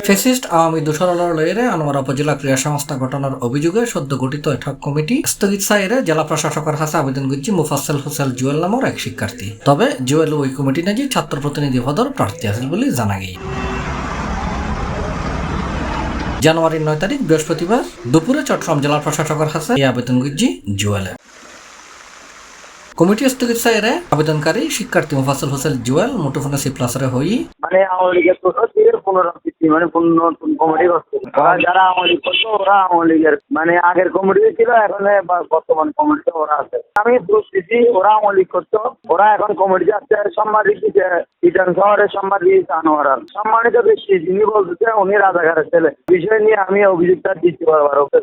Fascist Awami দোসরার লয়েরে Anwara উপজেলা ক্রীড়া সংস্থা গঠনের অভিযোগে সদ্য গঠিত এঠক কমিটি স্থগিত চাইরে জেলা প্রশাসকের কাছে আবেদন করছে মুফাসসেল হোসেন জুয়েল নামের এক শিক্ষার্থী। তবে জুয়েল ওই কমিটি নাকি ছাত্র প্রতিনিধি পদের প্রার্থী আছে বলে জানা গেছে। জানুয়ারির 9 তারিখ বৃহস্পতিবার দুপুরে চট্টগ্রাম জেলা প্রশাসকের কাছে এই আবেদন করছে জুয়েল। কমিটি স্থগিত চাইরে আবেদনকারী শিক্ষার্থী মুফাসসেল হোসেন জুয়েল মুঠোফোনে C+রে হই মানে আওয়ামী লীগের পুনরাবৃত্তি মানে নতুন কমিটি করছে। ওরা যারা আওয়ামী লীগ করতো ওরা আওয়ামী লীগের মানে আগের কমিটি ছিল, এখন বর্তমান কমিটিতে ওরা আছে। আমি বুঝতেছি ওরা আওয়ামী লীগ করতো, ওরা এখন কমিটি আছে। সম্মানিত ইটান শহরের সম্মানিত আনোয়ার সম্মানিত ব্যক্তি যিনি বলতেছে উনি রাজাঘাটের ছেলে। বিষয় নিয়ে আমি অভিযোগটা দিচ্ছি বারবার ওকে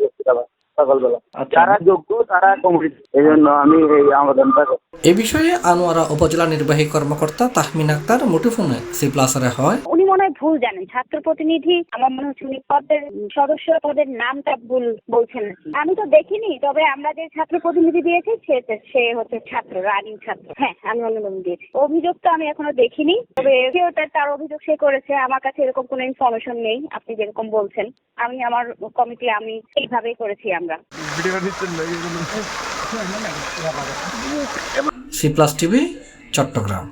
সকালবেলা। যারা যোগ্য তারা কমিটি, এই জন্য আমি এই আবেদনটা। এ বিষয়ে আনোয়ারা উপজেলা নির্বাহী কর্মকর্তা তাহমিন আক্তার মুঠোফোনে C+রে হয়। উনি মনে হয় ভুল জানেন। ছাত্র প্রতিনিধি আমার মনে হচ্ছে উনি পদের সদস্য পদের নামটা ভুল বলছেন। আমি তো দেখিনি, তবে আমরা যে ছাত্র প্রতিনিধি দিয়েছি সে হচ্ছে ছাত্র, রানিং ছাত্র। হ্যাঁ, আমি অনুমোদন দিয়েছি। অভিযোগ তো আমি এখনো দেখিনি, তবে তার অভিযোগ সে করেছে। আমার কাছে এরকম কোনো ইনফরমেশন নেই আপনি যেরকম বলছেন। আমি আমার কমিটি আমি এইভাবেই করেছি। আমরা C+ TV চট্টগ্রাম।